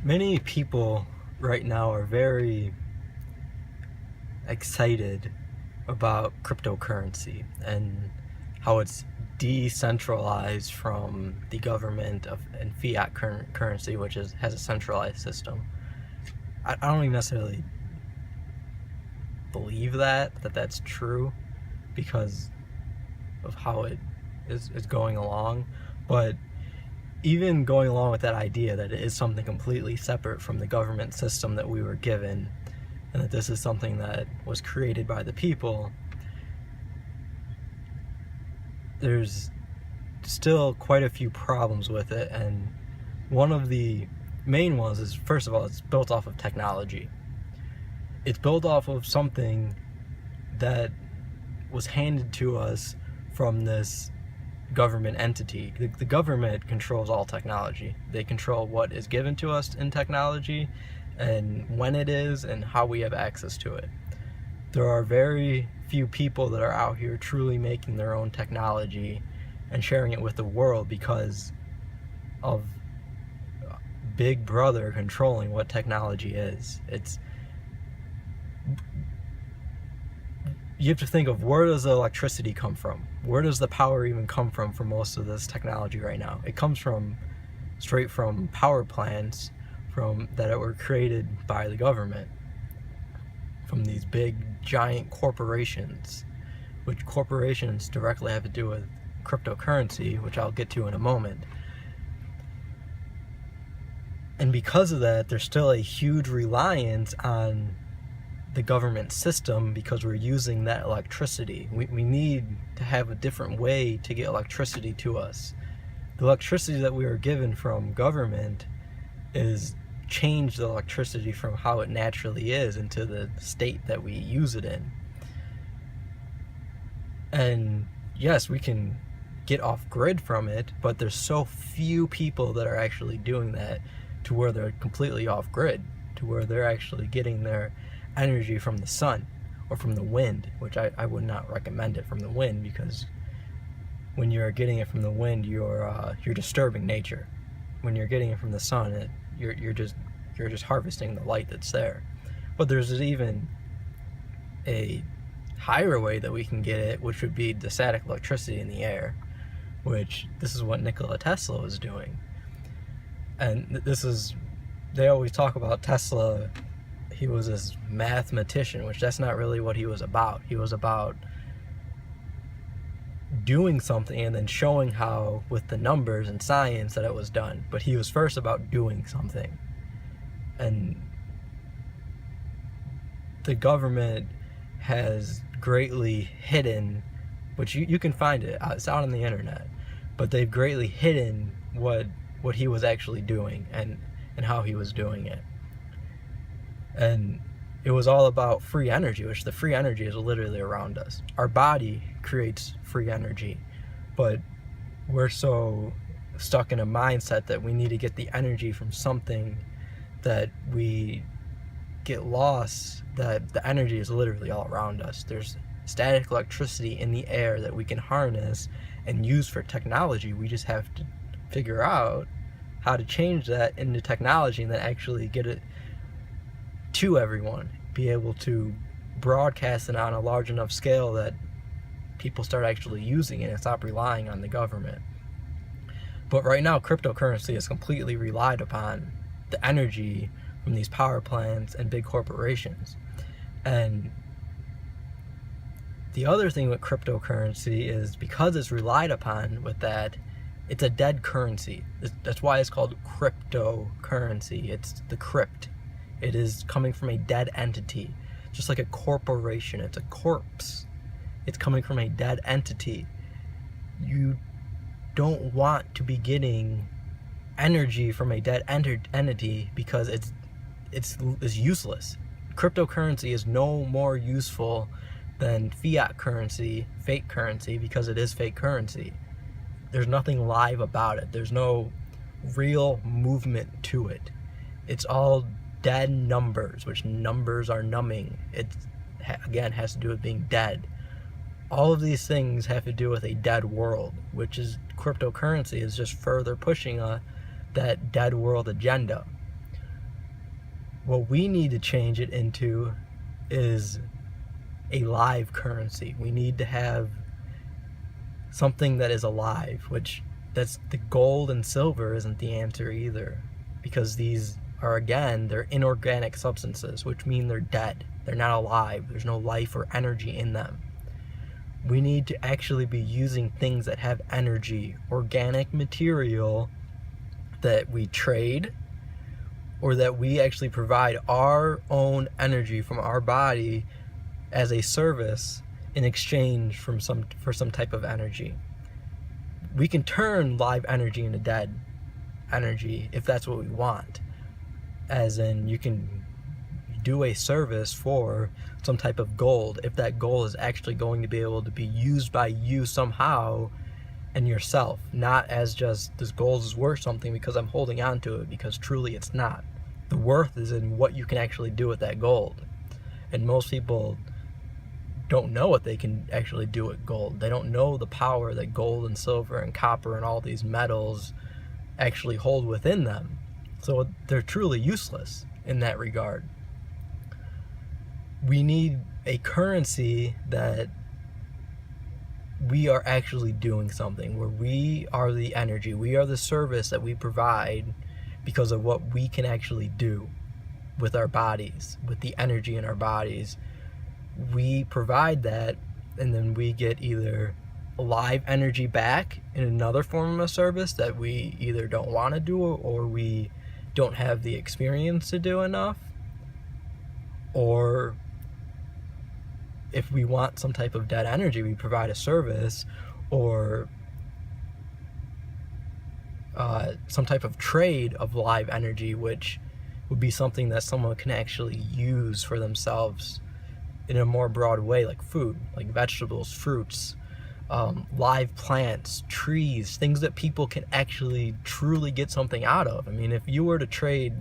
Many people right now are very excited about cryptocurrency and how it's decentralized from the government and fiat currency, which has a centralized system. I don't even necessarily believe that's true because of how it is going along, but even going along with that idea that it is something completely separate from the government system that we were given, and that this is something that was created by the people, there's still quite a few problems with it. And one of the main ones is, first of all, it's built off of technology. It's built off of something that was handed to us from this government entity. The government controls all technology. They control what is given to us in technology and when it is and how we have access to it. There are very few people that are out here truly making their own technology and sharing it with the world because of Big Brother controlling what technology is. You have to think of, where does the electricity come from? Where does the power even come from for most of this technology right now? It comes straight from power plants that were created by the government, from these big giant corporations, which corporations directly have to do with cryptocurrency, which I'll get to in a moment. And because of that, there's still a huge reliance on the government system because we're using that electricity. We need to have a different way to get electricity to us. The electricity that we are given from government is changed the electricity from how it naturally is into the state that we use it in. And yes, we can get off grid from it, but there's so few people that are actually doing that to where they're completely off grid, to where they're actually getting their energy from the sun or from the wind, which I would not recommend it from the wind, because when you're getting it from the wind, you're disturbing nature. When you're getting it from the sun, you're just harvesting the light that's there. But there's even a higher way that we can get it, which would be the static electricity in the air, which this is what Nikola Tesla was doing. And they always talk about Tesla. He was this mathematician, which that's not really what he was about. He was about doing something and then showing how, with the numbers and science, that it was done. But he was first about doing something. And the government has greatly hidden, which you can find it, it's out on the internet, but they've greatly hidden what he was actually doing and how he was doing it. And it was all about free energy, which the free energy is literally around us. Our body creates free energy, but we're so stuck in a mindset that we need to get the energy from something that we get lost, that the energy is literally all around us. There's static electricity in the air that we can harness and use for technology. We just have to figure out how to change that into technology and then actually get it to everyone, be able to broadcast it on a large enough scale that people start actually using it and stop relying on the government. But right now, cryptocurrency is completely relied upon the energy from these power plants and big corporations. And the other thing with cryptocurrency is, because it's relied upon with that, it's a dead currency. That's why it's called cryptocurrency. It's the crypt. It is coming from a dead entity, just like a corporation. It's a corpse. It's coming from a dead entity. You don't want to be getting energy from a dead entity because it's useless. Cryptocurrency is no more useful than fiat currency, fake currency, because it is fake currency. There's nothing live about it. There's no real movement to it. It's all dead numbers, which numbers are numbing. It, again, has to do with being dead. All of these things have to do with a dead world, which is cryptocurrency is just further pushing that dead world agenda. What we need to change it into is a live currency. We need to have something that is alive, which that's the gold and silver isn't the answer either, because these are, again, they're inorganic substances, which mean they're dead. They're not alive. There's no life or energy in them. We need to actually be using things that have energy, organic material that we trade, or that we actually provide our own energy from our body as a service in exchange for some type of energy. We can turn live energy into dead energy if that's what we want. As in, you can do a service for some type of gold if that gold is actually going to be able to be used by you somehow and yourself, not as just this gold is worth something because I'm holding on to it, because truly it's not. The worth is in what you can actually do with that gold. And most people don't know what they can actually do with gold. They don't know the power that gold and silver and copper and all these metals actually hold within them. So they're truly useless in that regard. We need a currency that we are actually doing something, where we are the energy, we are the service that we provide because of what we can actually do with our bodies, with the energy in our bodies. We provide that, and then we get either live energy back in another form of service that we either don't want to do or we don't have the experience to do enough, or if we want some type of dead energy, we provide a service or some type of trade of live energy, which would be something that someone can actually use for themselves in a more broad way, like food, like vegetables, fruits, live plants, trees, things that people can actually truly get something out of. I mean, if you were to trade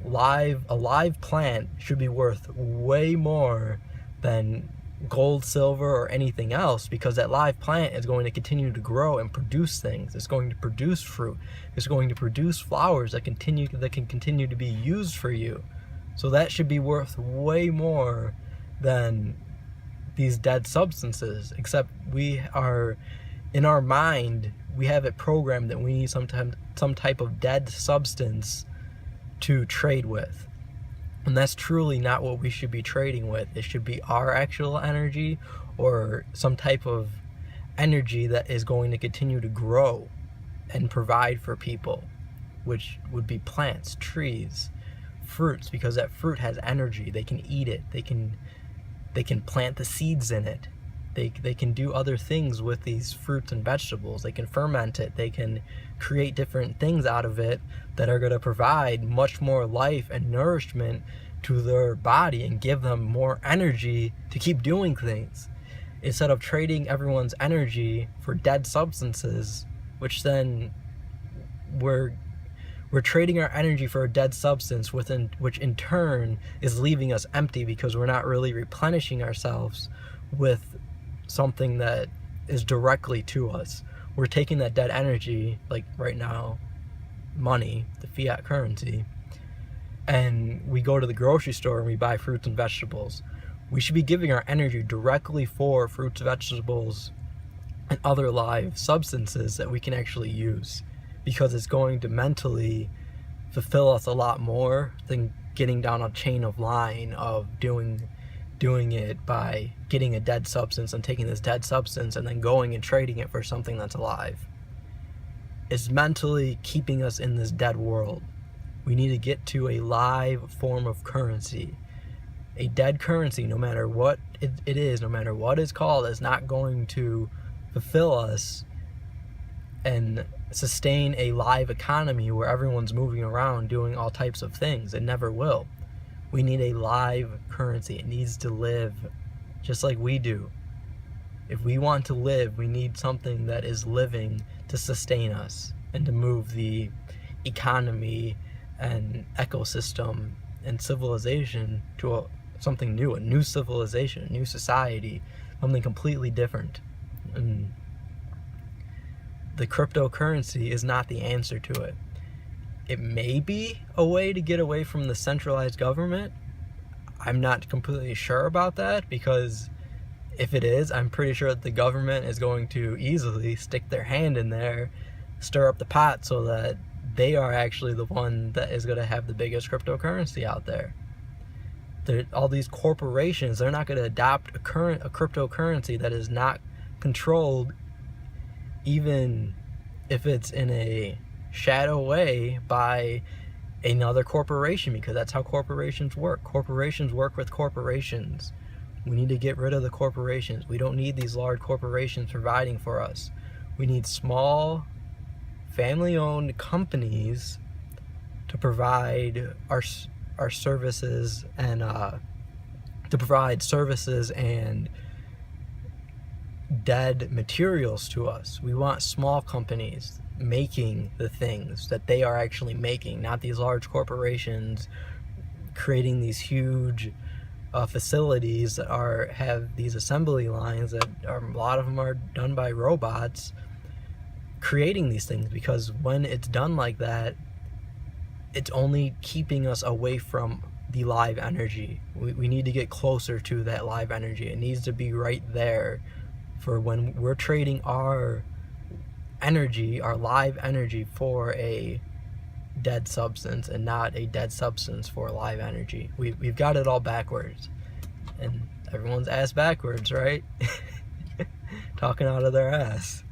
a live plant should be worth way more than gold, silver, or anything else, because that live plant is going to continue to grow and produce things. It's going to produce fruit. It's going to produce flowers that can continue to be used for you. So that should be worth way more than these dead substances, except we are, in our mind, we have it programmed that we need some type of dead substance to trade with. And that's truly not what we should be trading with. It should be our actual energy, or some type of energy that is going to continue to grow and provide for people, which would be plants, trees, fruits, because that fruit has energy. They can eat it. They can plant the seeds in it. They can do other things with these fruits and vegetables. They can ferment it. They can create different things out of it that are going to provide much more life and nourishment to their body and give them more energy to keep doing things, instead of trading everyone's energy for dead substances, which then we're trading our energy for a dead substance, which in turn is leaving us empty, because we're not really replenishing ourselves with something that is directly to us. We're taking that dead energy, like right now, money, the fiat currency, and we go to the grocery store and we buy fruits and vegetables. We should be giving our energy directly for fruits, vegetables, and other live substances that we can actually use, because it's going to mentally fulfill us a lot more than getting down a chain of line of doing it by getting a dead substance and taking this dead substance and then going and trading it for something that's alive. It's mentally keeping us in this dead world. We need to get to a live form of currency. A dead currency, no matter what it is, no matter what it's called, is not going to fulfill us and sustain a live economy where everyone's moving around doing all types of things. It never will. We need a live currency. It needs to live just like we do. If we want to live, we need something that is living to sustain us and to move the economy and ecosystem and civilization to something new, a new civilization, a new society, something completely different. And the cryptocurrency is not the answer to it. it may be a way to get away from the centralized government. I'm not completely sure about that, because if it is, I'm pretty sure that the government is going to easily stick their hand in there, stir up the pot, so that they are actually the one that is going to have the biggest cryptocurrency out there. All these corporations, they're not going to adopt a cryptocurrency that is not controlled, even if it's in a shadow way, by another corporation, because that's how corporations work. Corporations work with corporations. We need to get rid of the corporations. We don't need these large corporations providing for us. We need small, family-owned companies to provide our services, and dead materials to us. We want small companies making the things that they are actually making, not these large corporations creating these huge facilities that have these assembly lines that a lot of them are done by robots, creating these things. Because when it's done like that, it's only keeping us away from the live energy. We need to get closer to that live energy. It needs to be right there for when we're trading our energy, our live energy, for a dead substance, and not a dead substance for live energy. We've got it all backwards, and everyone's ass backwards, right? Talking out of their ass.